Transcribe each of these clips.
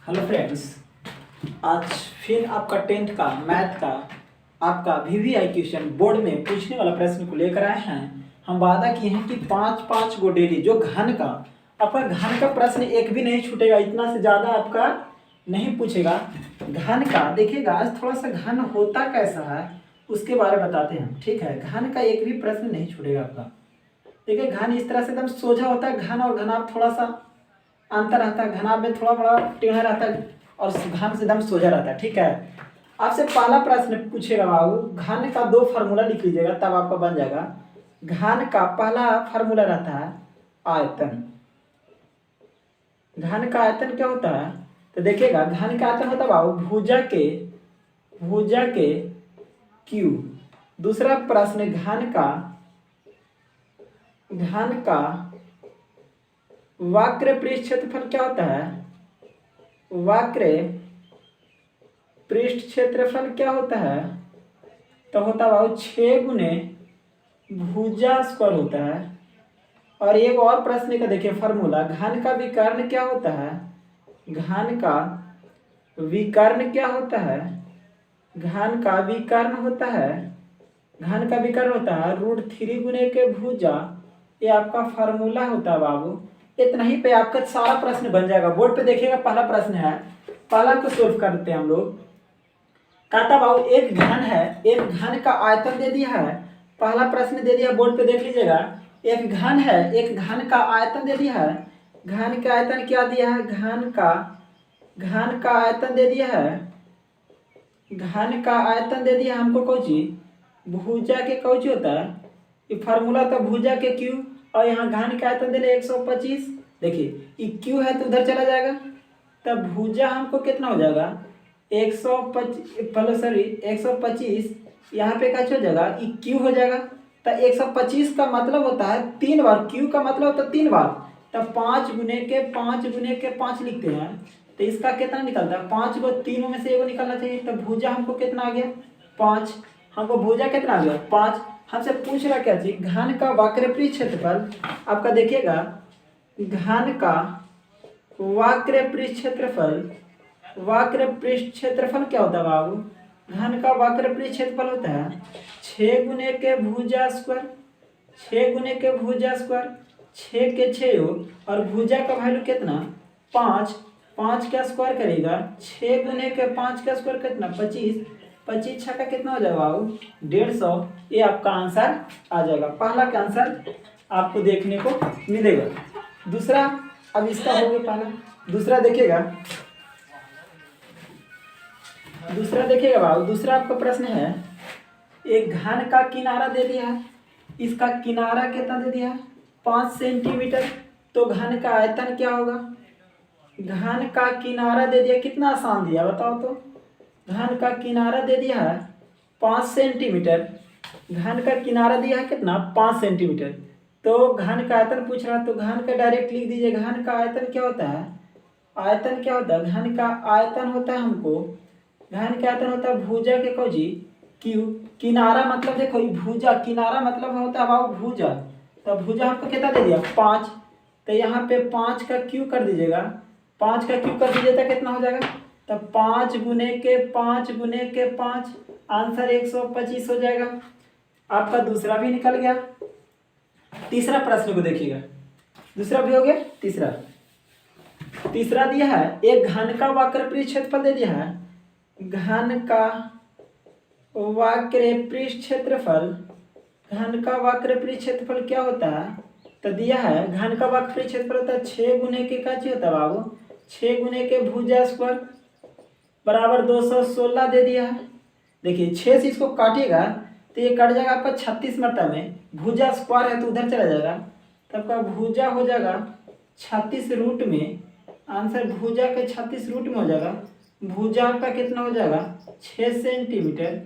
Hello friends, आज फिर आपका 10th का मैथ का आपका VVI क्वेश्चन बोर्ड में पूछने वाला प्रश्न को लेकर आए हैं। हम वादा किए हैं कि पाँच पाँच गो डेली जो घन का आपका घन का प्रश्न एक भी नहीं छूटेगा, इतना से ज़्यादा आपका नहीं पूछेगा। घन का देखिएगा, आज थोड़ा सा घन होता कैसा है उसके बारे में बताते हैं, ठीक है। घन का एक भी प्रश्न नहीं छूटेगा आपका। देखिए घन इस तरह से एकदम सोझा होता है, घन और घनाभ थोड़ा सा अंतर रहता है, घनाभ में थोड़ा बड़ा टेढ़ा रहता है और घन से एकदम सोझा रहता है, ठीक है। आपसे पहला प्रश्न पूछेगा बाबू, घन का दो फार्मूला लिख लीजिएगा तब आपका बन जाएगा। घन का पहला फार्मूला रहता है आयतन। घन का आयतन क्या होता है तो देखिएगा, घन का आयतन होता है बाबू भुजा के क्यू। दूसरा प्रश्न, घन का वक्र पृष्ठ क्षेत्रफल क्या होता है। वक्र पृष्ठ क्षेत्रफल क्या होता है तो होता है 6 गुने भुजा स्क्वायर होता है। और एक और प्रश्न का देखिए फार्मूला, घन का विकर्ण क्या होता है। घन का विकर्ण क्या होता है। घन का विकर्ण होता है √3 गुने के भुजा। ये आपका फार्मूला होता है बाबू। इतना ही पे आपका सारा प्रश्न बन जाएगा। बोर्ड पे देखिएगा, पहला प्रश्न है, पहला को सोल्व करते हैं हम लोग। कहता बाबू एक घन है, एक घन का आयतन दे दिया है। पहला प्रश्न दे दिया, बोर्ड पे देख लीजिएगा। एक घन है, एक घन का आयतन दे दिया है। घन का आयतन क्या दिया है, घन का आयतन दे दिया है। घन का आयतन दे दिया हमको कौची, भुजा के कौची होता है, ये फार्मूला था भुजा के क्यू। और यहाँ घन का आयतन दे ले 125। देखिए ये क्यू है तो उधर चला जाएगा, तब भुजा हमको कितना हो जाएगा 125। यहाँ पे क्या हो जाएगा, ये क्यू हो जाएगा। तो 125 का मतलब होता है 3 बार, क्यू का मतलब होता है 3 बार। तब 5 गुने के 5 लिखते हैं तो इसका कितना निकलता है 5 को, तीनों में से एगो निकलना चाहिए। तो भुजा हमको कितना आ गया 5, हमको भुजा कितना आ गया 5। हमसे पूछ रहा क्या चीज, घन का वक्र पृष्ठ क्षेत्रफल। आपका देखिएगा घन का वक्र पृष्ठ क्षेत्रफल क्या होता है बाबू। घन का वक्र पृष्ठ क्षेत्रफल होता है 6 गुने के भुजा स्क्वायर। 6 गुने के भुजा स्क्वायर, 6 के 6 और भुजा का वैल्यू कितना 5। 5 का स्क्वायर करेगा, 6 गुने के 5 का स्क्वायर कितना 25। 25 छक्का कितना हो जाएगा बाबू 150। ये आपका आंसर आ जाएगा। पहला का आंसर आपको देखने को मिलेगा। दूसरा, अब इसका हो गया पहला। दूसरा देखिएगा बाबू, दूसरा आपका प्रश्न है, एक घन का किनारा दे दिया है। इसका किनारा कितना दे दिया है 5 सेंटीमीटर। तो घन का आयतन क्या होगा। घन का किनारा दे दिया, कितना आसान दिया बताओ तो। घन का किनारा दे दिया है 5 सेंटीमीटर। घन का किनारा दिया है कितना 5 सेंटीमीटर। तो घन का आयतन पूछ रहा है, तो घन का डायरेक्ट लिख दीजिए। घन का आयतन क्या होता है, आयतन क्या होता है, घन का आयतन होता है हमको, घन का आयतन होता है भुजा के कौजी क्यू। किनारा मतलब देखो भुजा, किनारा मतलब होता है बाबू भुजा। तो भुजा हमको कितना दे दिया 5। तो यहाँ पे 5 का क्यू कर दीजिएगा। 5 का क्यू कर दीजिए तो कितना हो जाएगा, तब 5 गुने के 5 आंसर 125 हो जाएगा। आपका दूसरा भी निकल गया। तीसरा प्रश्न को देखिएगा, दूसरा भी हो गया। तीसरा दिया है, एक घन का वक्र पृष्ठ क्षेत्रफल दे दिया है। घन का वक्र पृष्ठ क्षेत्रफल, घन का वक्र पृष्ठ क्षेत्रफल क्या होता है तो दिया है, घन का वक्र पृष्ठ क्षेत्रफल होता है 6 गुने के क्या चाहिए होता है बाबू 6 गुने के भुजा स्क्वायर बराबर 216 दे दिया है। देखिए 6 से इसको काटिएगा तो ये कट जाएगा आपका 36 मतलब में। भुजा स्क्वायर है तो उधर चला जाएगा, तब का भुजा हो जाएगा 36 रूट में। आंसर भुजा के 36 रूट में हो जाएगा। भुजा आपका कितना हो जाएगा 6 सेंटीमीटर।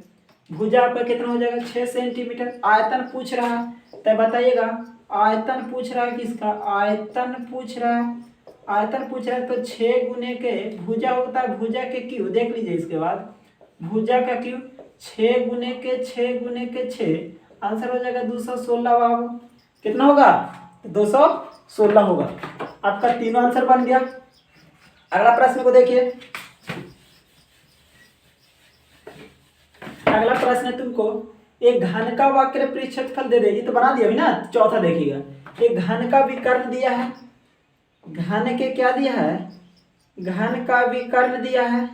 भुजा आपका कितना हो जाएगा 6 सेंटीमीटर। आयतन पूछ रहा है तो बताइएगा, आयतन पूछ रहा है किसका, आयतन पूछ रहा है तो 6 गुने के भुजा होता है भुजा के क्यू। देख लीजिए इसके बाद भुजा का क्यू 6 गुने के 6 आंसर हो जाएगा 216 बाबू। कितना होगा 216 होगा। आपका तीनों आंसर बन गया। अगला प्रश्न को देखिए। अगला प्रश्न तुमको एक घन का वक्र पृष्ठफल दे देगी, तो बना दिया अभी ना। चौथा देखिएगा, एक घन का विकर्ण दिया है, घन के क्या दिया है, घन का विकर्ण दिया है,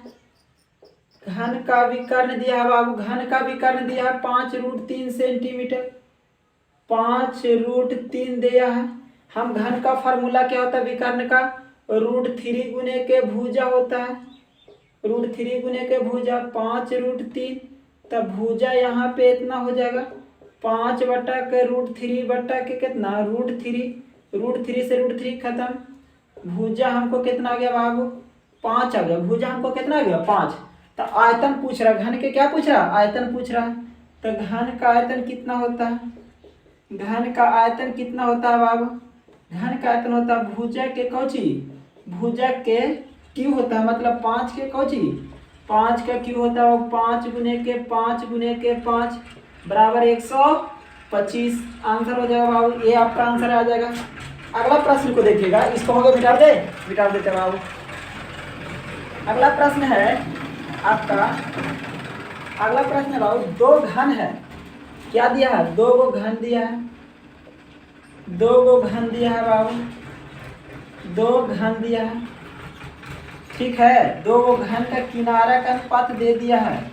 घन का विकर्ण दिया है बाबू, घन का विकर्ण दिया है 5√3 सेंटीमीटर, 5√3 दिया है। हम घन का फार्मूला क्या होता है विकर्ण का, √3 गुने के भुजा होता है, √3 गुने के भुजा 5√3, तब भुजा यहाँ पे इतना हो जाएगा 5 बटा के √3 बटा के कितना √3 से √3 खत्म, भुजा हमको कितना आ गया बाबू 5 आ गया, भुजा हमको कितना आ गया 5। तो आयतन पूछ रहा, घन के क्या पूछ रहा, आयतन पूछ रहा। तो घन का आयतन कितना होता है, घन का आयतन कितना होता है बाबू, घन का आयतन होता है भुजा के कौची, भुजा के क्यू होता है, मतलब 5 के कौची, 5 का क्यू होता है वो 5 गुने के 5 बराबर 125। आंसर हो जाएगा बाबू, ये आपका आंसर आ जाएगा। अगला प्रश्न को देखिएगा, इसको हो गया मिटा देते बाबू। अगला प्रश्न है आपका, अगला प्रश्न है बाबू, दो घन है, क्या दिया है, 2 गो घन दिया है, 2 गो घन दिया है बाबू, 2 घन दिया है, ठीक है। 2 गो घन का किनारा का अनुपात दे दिया है,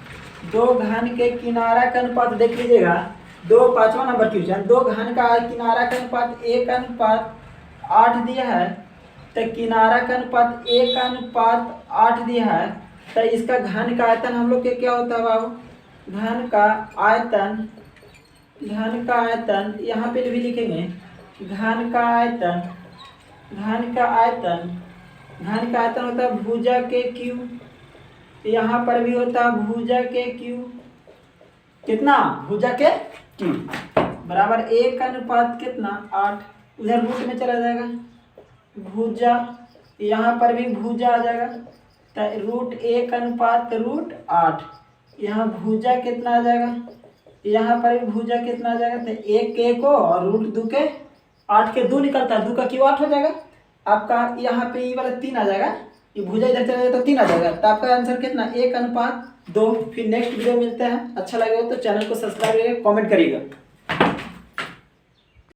2 घन के किनारा का अनुपात देख लीजिएगा, 5वां नंबर क्वेश्चन, 2 घन का किनारा का अनुपात 1:8 दिया है, तो किनारा का अनुपात 1:8 दिया है, तो इसका घन का आयतन हम लोग के क्या होता है बाबू, घन का आयतन, घन का आयतन यहाँ पे भी लिखेंगे, घन का आयतन, घन का आयतन, घन का आयतन होता है भुजा के क्यू, यहाँ पर भी होता है भुजा के क्यू, कितना भुजा के क्यू बराबर 1:8 कितना 8, उधर रूट में चला जाएगा, भुजा यहाँ पर भी भुजा आ जाएगा, तो √1:8, यहाँ भुजा कितना आ जाएगा, यहाँ पर भी भुजा कितना आ जाएगा, तो 1 के को और √2 के 8 के 2 निकलता है, 2 का क्यू 8 हो जाएगा आपका, यहाँ पे ये वाला 3 आ जाएगा, ये भुजा इधर चला जाएगा तो 3 आ जाएगा, तो आपका आंसर कितना 1:2। फिर नेक्स्ट वीडियो मिलते हैं, अच्छा लगेगा तो चैनल को सब्सक्राइब करिएगा, कमेंट करिएगा।